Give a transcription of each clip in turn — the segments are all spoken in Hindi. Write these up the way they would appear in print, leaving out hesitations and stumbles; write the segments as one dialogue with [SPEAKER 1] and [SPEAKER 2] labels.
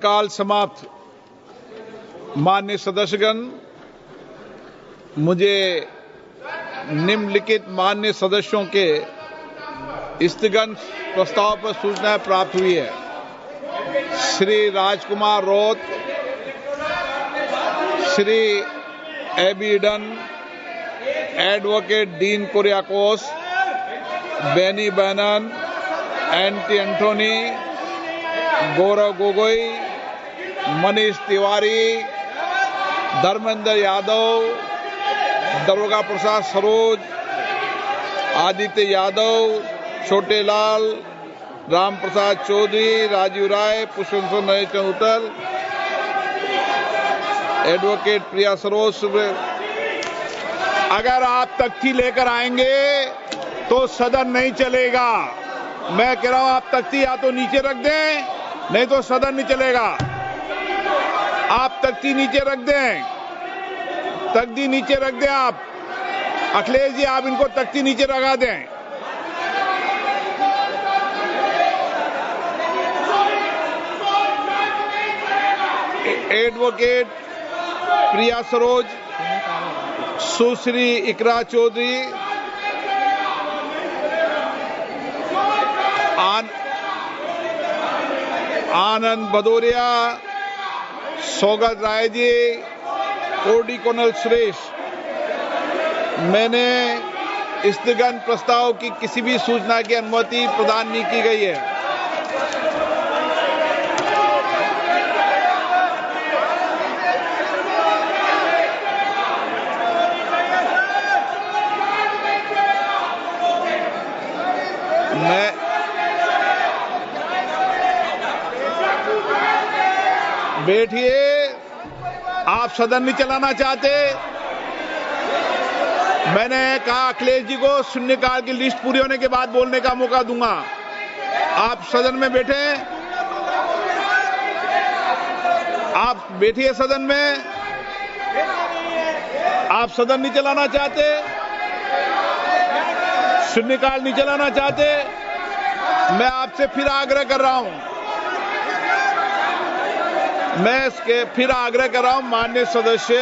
[SPEAKER 1] काल समाप्त। माननीय सदस्यगण, मुझे निम्नलिखित माननीय सदस्यों के स्थगन प्रस्ताव पर सूचना प्राप्त हुई है। श्री राजकुमार रोत, श्री एबी डन, एडवोकेट डीन कुरियाकोस, बेनी बैनन, एंटी एंटोनी, गौरव गोगोई, मनीष तिवारी, धर्मेंद्र यादव, दरोगा प्रसाद सरोज, आदित्य यादव, छोटे लाल, राम प्रसाद चौधरी, राजीव राय, पुष्पेंद्र नरेश उत्तर, एडवोकेट प्रिया सरोज। अगर आप तख्ती लेकर आएंगे तो सदन नहीं चलेगा। मैं कह रहा हूं आप तख्ती या तो नीचे रख दें, नहीं तो सदन नहीं चलेगा। आप तख्ती नीचे रख दें, तख्ती नीचे रख दें। आप अखिलेश जी, आप इनको तख्ती नीचे लगा दें। एडवोकेट प्रिया सरोज, सुश्री इकरा चौधरी, आनंद भदौरिया, सौगत राय जी, कोडी कोनल सुरेश। मैंने स्थगन प्रस्ताव की किसी भी सूचना की अनुमति प्रदान नहीं की गई है। बैठिए, आप सदन नहीं चलाना चाहते। मैंने कहा अखिलेश जी को शून्यकाल की लिस्ट पूरी होने के बाद बोलने का मौका दूंगा। आप सदन में बैठे, आप बैठिए सदन में। आप सदन नहीं चलाना चाहते, शून्यकाल नहीं चलाना चाहते। मैं आपसे फिर आग्रह कर रहा हूं, फिर आग्रह कर रहा हूं, माननीय सदस्य,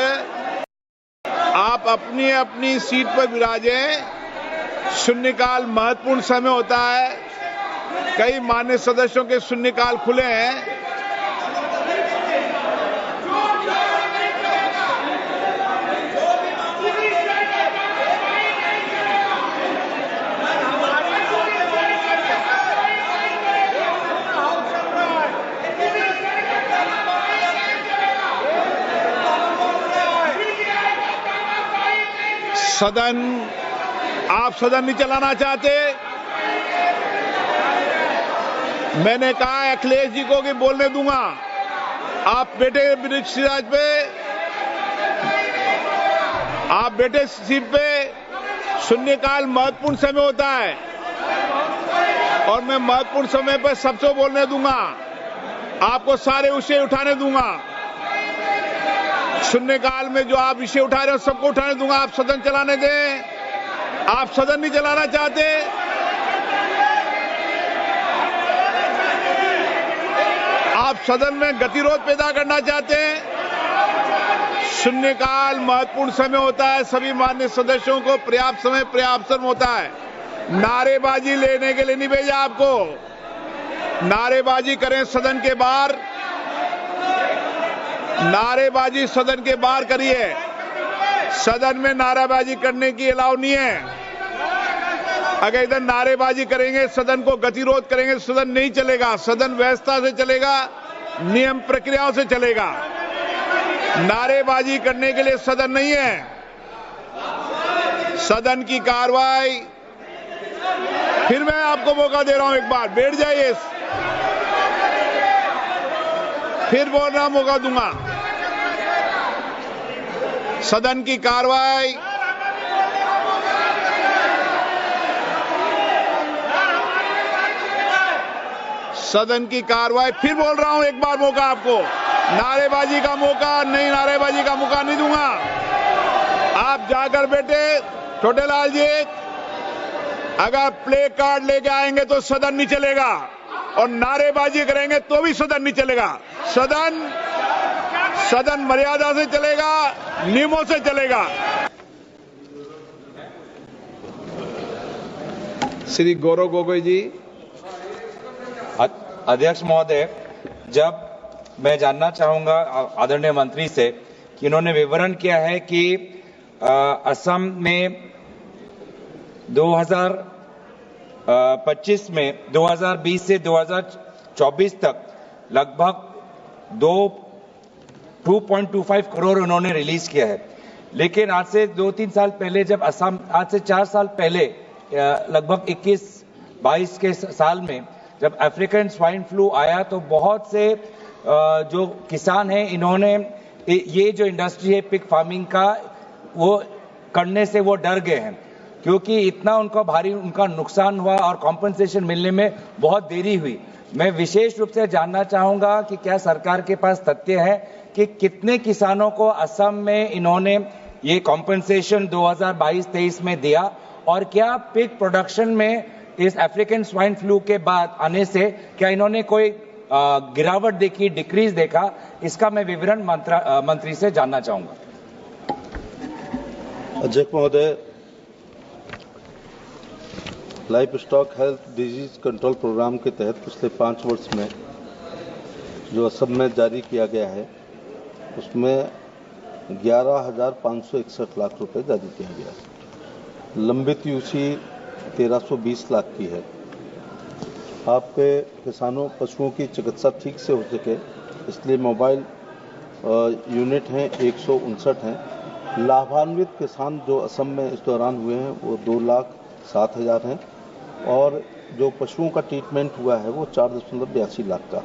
[SPEAKER 1] आप अपनी अपनी सीट पर विराजें। शून्यकाल महत्वपूर्ण समय होता है। कई माननीय सदस्यों के शून्यकाल खुले हैं। सदन, आप सदन नहीं चलाना चाहते। मैंने कहा अखिलेश जी को कि बोलने दूंगा। आप बैठे सिराज पे, आप बैठे सीट पे। शून्यकाल महत्वपूर्ण समय होता है और मैं महत्वपूर्ण समय पर सबसे बोलने दूंगा। आपको सारे विषय उठाने दूंगा। शून्यकाल में जो आप विषय उठा रहे हो सबको उठाने दूंगा। आप सदन चलाने दें। आप सदन नहीं चलाना चाहते। आप सदन में गतिरोध पैदा करना चाहते हैं। शून्यकाल महत्वपूर्ण समय होता है। सभी माननीय सदस्यों को पर्याप्त समय पर्याप्त समय होता है। नारेबाजी लेने के लिए नहीं भेजा आपको। नारेबाजी करें सदन के बाहर। नारेबाजी सदन के बाहर करिए। सदन में नारेबाजी करने की अलाउ नहीं है। अगर इधर नारेबाजी करेंगे, सदन को गतिरोध करेंगे, सदन नहीं चलेगा। सदन व्यवस्था से चलेगा, नियम प्रक्रियाओं से चलेगा। नारेबाजी करने के लिए सदन नहीं है। सदन की कार्रवाई, फिर मैं आपको मौका दे रहा हूं, एक बार बैठ जाइए। फिर बोलना मौका दूंगा। सदन की कार्रवाई, सदन की कार्रवाई, फिर बोल रहा हूं, एक बार मौका आपको। नारेबाजी का मौका नहीं, नारेबाजी का मौका नहीं दूंगा। आप जाकर बैठे। छोटे लाल जी, अगर प्ले कार्ड लेके आएंगे तो सदन नहीं चलेगा और नारेबाजी करेंगे तो भी सदन नहीं चलेगा। सदन मर्यादा से चलेगा, नियमों से चलेगा। श्री गौरव गोगोई जी।
[SPEAKER 2] अध्यक्ष महोदय, जब मैं जानना चाहूंगा आदरणीय मंत्री से कि इन्होंने विवरण किया है कि असम में 2025 में 2020 से 2024 तक लगभग 2.25 करोड़ उन्होंने रिलीज किया है। लेकिन आज से 2-3 साल पहले जब असम, आज से 4 साल पहले लगभग 21-22 के साल में जब अफ्रीकन स्वाइन फ्लू आया तो बहुत से जो किसान हैं इन्होंने ये जो इंडस्ट्री है पिग फार्मिंग का वो करने से वो डर गए हैं, क्योंकि इतना उनका नुकसान हुआ और कॉम्पनसेशन मिलने में बहुत देरी हुई। मैं विशेष रूप से जानना चाहूंगा कि क्या सरकार के पास तथ्य है कि कितने किसानों को असम में इन्होंने ये कॉम्पनसेशन 2022-23 में दिया, और क्या पिग प्रोडक्शन में इस अफ्रीकन स्वाइन फ्लू के बाद आने से क्या इन्होंने कोई गिरावट देखी, डिक्रीज देखा? इसका मैं विवरण मंत्री से जानना चाहूंगा।
[SPEAKER 3] अध्यक्ष महोदय, livestock health disease control program के तहत पिछले 5 वर्ष में जो असम में जारी किया गया है उसमें 11,561 लाख रुपए जारी किया गया है। लंबित यूसी 1320 लाख की है। आपके किसानों पशुओं की चिकित्सा ठीक से हो सके इसलिए मोबाइल यूनिट हैं 159 हैं। लाभान्वित किसान जो असम में इस दौरान हुए हैं वो 2,07,000 हैं और जो पशुओं का ट्रीटमेंट हुआ है वो 4.82 लाख का।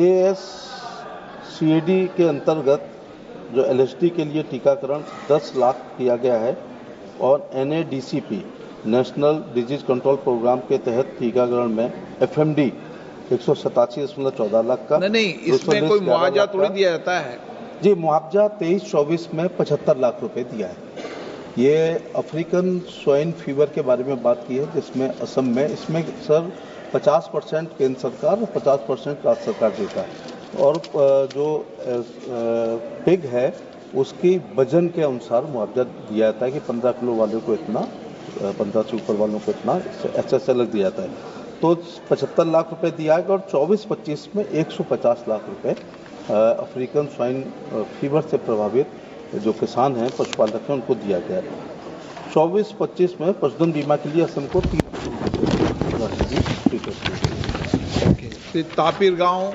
[SPEAKER 3] ASCAD के अंतर्गत जो LSD के लिए टीकाकरण 10 लाख किया गया है और NADCP national disease control program के तहत टीकाकरण में FMD 187.14 लाख का।
[SPEAKER 1] नहीं, इसमें कोई मुआवजा थोड़ी दिया जाता है
[SPEAKER 3] जी। मुआवजा 23-24 में 75 लाख रुपए दिया है। ये अफ्रीकन स्वाइन फीवर के बारे में बात की है जिसमें असम में इसमें सर 50% केंद्र सरकार और 50% राज्य सरकार देता है, और जो पिग है उसकी वजन के अनुसार मुआवजा दिया जाता है कि 15 किलो वालों को इतना, 15 से ऊपर वालों को इतना, ऐसा अलग दिया जाता है। तो 75 लाख रुपए दिया है और 24-25 में 150 लाख रुपए अफ्रीकन स्वाइन फीवर से प्रभावित जो किसान हैं, पशुपालक हैं, उनको दिया गया है। 24-25 में पशुधन बीमा के लिए असम को 3
[SPEAKER 1] तापिर गांव।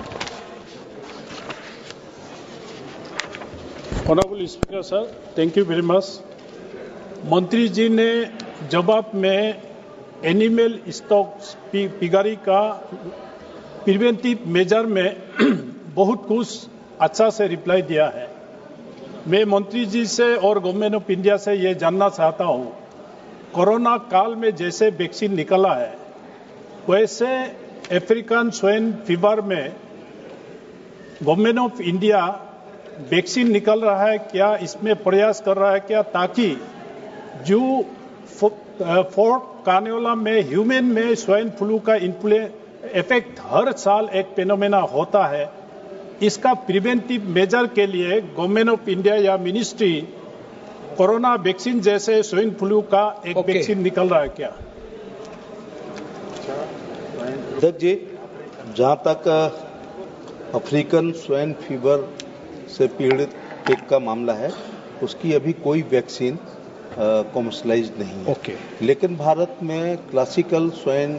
[SPEAKER 4] Honourable speaker sir, thank you very much. मंत्री जी ने जवाब में एनिमल स्टॉक पिगारी का प्रिवेंटिव मेजर में बहुत कुछ अच्छा से रिप्लाई दिया है। मैं मंत्री जी से और गवर्नमेंट ऑफ इंडिया से ये जानना चाहता हूँ, कोरोना काल में जैसे वैक्सीन निकला है वैसे अफ्रीकन स्वाइन फीवर में गवर्नमेंट ऑफ इंडिया वैक्सीन निकल रहा है क्या, इसमें प्रयास कर रहा है क्या, ताकि जो फोर्ट कार्निवला में ह्यूमन में स्वाइन फ्लू का इफेक्ट हर साल एक फेनोमेना होता है, इसका प्रिवेंटिव मेजर के लिए गवर्नमेंट ऑफ इंडिया या मिनिस्ट्री कोरोना वैक्सीन जैसे स्वाइन फ्लू का एक वैक्सीन निकल रहा है क्या?
[SPEAKER 3] अध्यक्ष जी, जहाँ तक अफ्रीकन स्वाइन फीवर से पीड़ित पिग का मामला है उसकी अभी कोई वैक्सीन कॉमर्शलाइज नहीं है। लेकिन भारत में क्लासिकल स्वाइन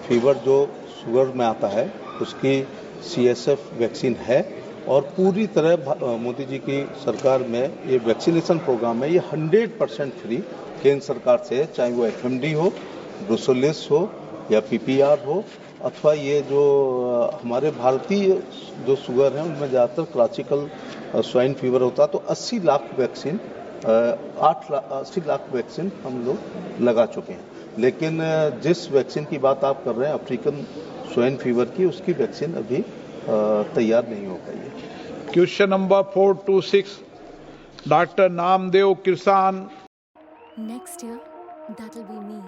[SPEAKER 3] फीवर जो शुगर में आता है उसकी CSF वैक्सीन है और पूरी तरह मोदी जी की सरकार में ये वैक्सीनेशन प्रोग्राम है, ये 100% फ्री केंद्र सरकार से है, चाहे वो FMD हो, ब्रुसेलोसिस हो या PPR हो, अथवा ये जो हमारे भारतीय जो शुगर हैं उनमें ज़्यादातर क्लासिकल स्वाइन फीवर होता है। तो 80 लाख वैक्सीन 80 लाख वैक्सीन हम लोग लगा चुके हैं। लेकिन जिस वैक्सीन की बात आप कर रहे हैं अफ्रीकन स्वाइन फीवर की, उसकी वैक्सीन अभी तैयार नहीं हो पाई है।
[SPEAKER 1] क्वेश्चन नंबर 426 डॉक्टर नामदेव किसान।
[SPEAKER 5] Next year, that'll be me.